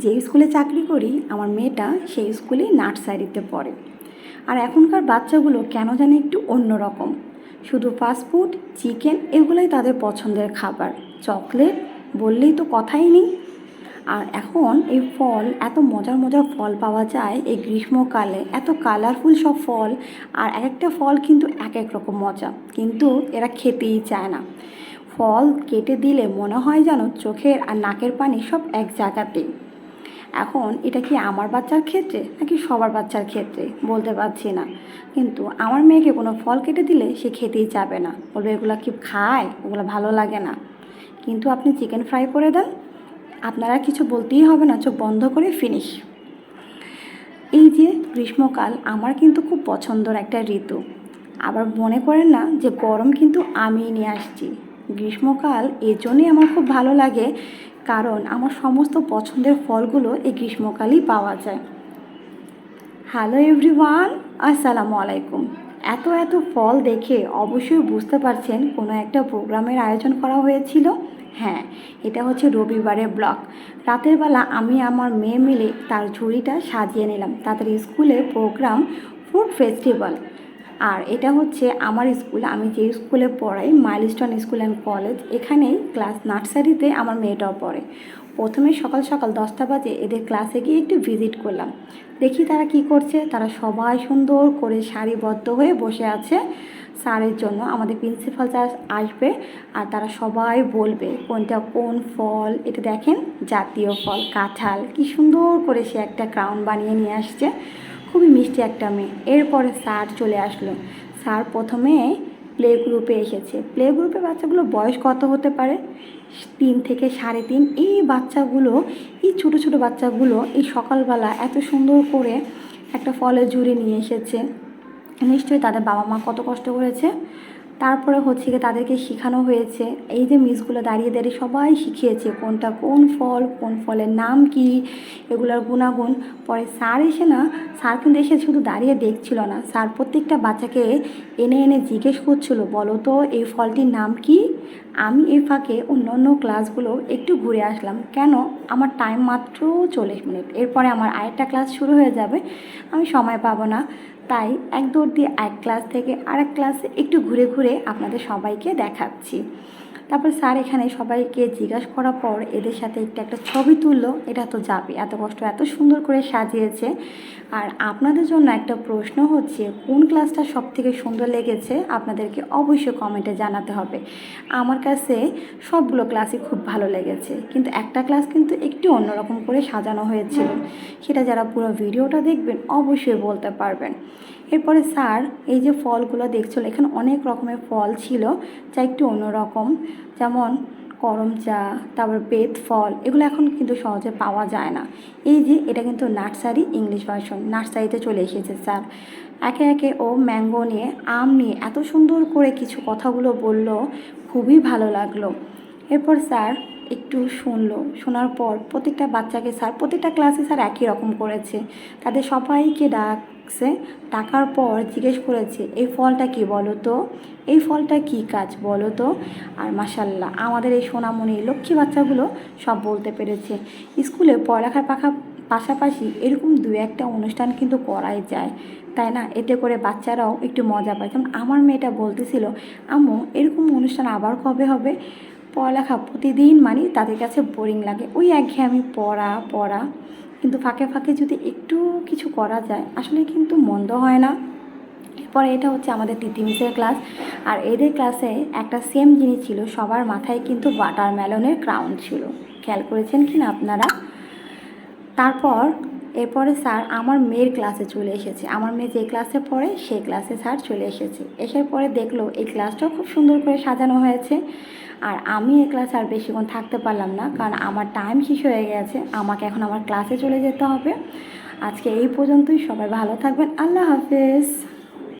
যে স্কুলে চাকরি করি আমার মেয়েটা সেই স্কুলে নার্সারিতে পড়ে। আর এখনকার বাচ্চাগুলো কেন জানি একটু অন্যরকম, শুধু ফাস্টফুড, চিকেন এগুলোই তাদের পছন্দের খাবার। চকলেট বললেই তো কথাই নেই। আর এখন এই ফল, এত মজার মজার ফল পাওয়া যায় এই গ্রীষ্মকালে, এত কালারফুল সব ফল। আর এক একটা ফল কিন্তু এক এক রকম মজা, কিন্তু এরা খেতেই চায় না। ফল কেটে দিলে মনে হয় যেন চোখের আর নাকের পানি সব এক জায়গাতেই। এখন এটা কি আমার বাচ্চার ক্ষেত্রে নাকি সবার বাচ্চার ক্ষেত্রে বলতে পারছি না, কিন্তু আমার মেয়েকে কোনো ফল কেটে দিলে সে খেতেই চাবে না, বলবে এগুলো কি খায়, ওগুলো ভালো লাগে না। কিন্তু আপনি চিকেন ফ্রাই করে দেন, আপনারা কিছু বলতেই হবে না, চোখ বন্ধ করে ফিনিশ। এই যে গ্রীষ্মকাল আমার কিন্তু খুব পছন্দের একটা ঋতু। আবার মনে করেন না যে গরম কিন্তু আমিই নিয়ে আসছি। গ্রীষ্মকাল এই জন্যই আমার খুব ভালো লাগে, কারণ আমার সমস্ত পছন্দের ফলগুলো এই গ্রীষ্মকালেই পাওয়া যায়। হ্যালো এভরিওয়ান, আসসালামু আলাইকুম। এত এত ফল দেখে অবশ্যই বুঝতে পারছেন কোনো একটা প্রোগ্রামের আয়োজন করা হয়েছিল। হ্যাঁ, এটা হচ্ছে রবিবারের ব্লগ। রাতের বেলা আমি আমার মেয়ে মিলে তার ঝুড়িটা সাজিয়ে নিলাম। তাদের স্কুলে প্রোগ্রাম ফুড ফেস্টিভ্যাল। আর এটা হচ্ছে আমার স্কুল, আমি যে স্কুলে পড়াই, মাইলস্টোন স্কুল অ্যান্ড কলেজ। এখানেই ক্লাস নার্সারিতে আমার মেয়েটাও পড়ে। প্রথমে সকাল সকাল 10টা বাজে এদের ক্লাসে গিয়ে একটু ভিজিট করলাম, দেখি তারা কি করছে। তারা সবাই সুন্দর করে সারিবদ্ধ হয়ে বসে আছে স্যারের জন্য। আমাদের প্রিন্সিপাল স্যার আসবে আর তারা সবাই বলবে কোনটা কোন ফল। এটা দেখেন, জাতীয় ফল কাঁঠাল, কি সুন্দর করে সে একটা ক্রাউন বানিয়ে নিয়ে আসছে। খুবই মিষ্টি একটা মেয়ে। এরপরে স্যার চলে আসলো। স্যার প্রথমে প্লে গ্রুপে এসেছে। প্লে গ্রুপে বাচ্চাগুলো বয়স কত হতে পারে? 3 থেকে 3.5। এই বাচ্চাগুলো, এই ছোটো ছোটো বাচ্চাগুলো এই সকালবেলা এত সুন্দর করে একটা ফলের ঝুড়ি নিয়ে এসেছে। নিশ্চয়ই তাদের বাবা মা কত কষ্ট করেছে। তারপরে হচ্ছে গিয়ে তাদেরকে শেখানো হয়েছে, এই যে মিসগুলো দাঁড়িয়ে দাঁড়িয়ে সবাই শিখিয়েছে কোনটা কোন ফল, কোন ফলের নাম কি, এগুলোর গুণাগুণ। পরে স্যার এসে না, স্যার কিন্তু এসে শুধু দাঁড়িয়ে দেখছিল না, স্যার প্রত্যেকটা বাচ্চাকে এনে এনে জিজ্ঞেস করছিল, বলো তো এই ফলটির নাম কি। আমি এই ফাঁকে অন্য অন্য ক্লাসগুলো একটু ঘুরে আসলাম, কেন, আমার টাইম মাত্র 40 মিনিট, এরপরে আমার আরেকটা ক্লাস শুরু হয়ে যাবে, আমি সময় পাবো না। তাই এক দৌড় দিয়ে এক ক্লাস থেকে আরেক ক্লাসে একটু ঘুরে ঘুরে আপনাদের সবাইকে দেখাচ্ছি। তারপর স্যার এখানে সবাইকে জিজ্ঞাসা করার পর এদের সাথে একটা ছবি তুললো। এটা তো যাবে, এত কষ্ট এত সুন্দর করে সাজিয়েছে। আর আপনাদের জন্য একটা প্রশ্ন হচ্ছে, কোন ক্লাসটা সব থেকে সুন্দর লেগেছে আপনাদেরকে অবশ্যই কমেন্টে জানাতে হবে। আমার কাছে সবগুলো ক্লাসই খুব ভালো লেগেছে, কিন্তু একটা ক্লাস কিন্তু একটু অন্যরকম করে সাজানো হয়েছিল। সেটা যারা পুরো ভিডিওটা দেখবেন অবশ্যই বলতে পারবেন। এরপরে স্যার এই যে ফলগুলো দেখছিল, এখানে অনেক রকমের ফল ছিল যা একটু অন্যরকম, যেমন করমচা, তারপর বেত ফল, এগুলো এখন কিন্তু সহজে পাওয়া যায় না। এই যে এটা কিন্তু নার্সারি ইংলিশ ভার্সন, নার্সারিতে চলে এসেছে স্যার। একে একে ও ম্যাঙ্গো নিয়ে, আম নিয়ে এত সুন্দর করে কিছু কথাগুলো বলল, খুবই ভালো লাগলো। এরপর স্যার একটু শুনলো, শোনার পর প্রত্যেকটা বাচ্চাকে স্যার প্রত্যেকটা ক্লাসে স্যার একই রকম করেছে, তাদের সবাইকে ডাকছে। ডাকার পর জিজ্ঞেস করেছে, এই ফলটা কি বলো তো, এই ফলটা কি কাজ বলো তো। আর মাশাল্লাহ আমাদের এই সোনামণি লক্ষ্মী বাচ্চাগুলো সব বলতে পেরেছে। স্কুলে পড়ালেখার পাশাপাশি এরকম দু একটা অনুষ্ঠান কিন্তু করাই যায়, তাই না? এতে করে বাচ্চারাও একটু মজা পায়। যেমন আমার মেয়েটা বলতেছিল, আম্মু এরকম অনুষ্ঠান আবার কবে হবে? পড়ালেখা প্রতিদিন মানে তাদের কাছে বোরিং লাগে, ওই একঘেয়েমি পড়া পড়া, কিন্তু ফাঁকে ফাঁকে যদি একটু কিছু করা যায় আসলে কিন্তু মন্দ হয় না। এরপরে এটা হচ্ছে আমাদের তিতি মিসের ক্লাস। আর এদের ক্লাসে একটা সেম জিনিস ছিল, সবার মাথায় কিন্তু ওয়াটারমেলনের ক্রাউন ছিল, খেয়াল করেছেন কি না আপনারা? তারপর এরপরে স্যার আমার মেয়ের ক্লাসে চলে এসেছে। আমার মেয়ে যে ক্লাসে পড়ে সেই ক্লাসে স্যার চলে এসেছে। এসে পরে দেখলো এই ক্লাসটাও খুব সুন্দর করে সাজানো হয়েছে। আর আমি এই ক্লাসে আর বেশিক্ষণ থাকতে পারলাম না, কারণ আমার টাইম শেষ হয়ে গেছে, আমাকে এখন আমার ক্লাসে চলে যেতে হবে। আজকে এই পর্যন্তই, সবাই ভালো থাকবেন, আল্লাহ হাফেজ।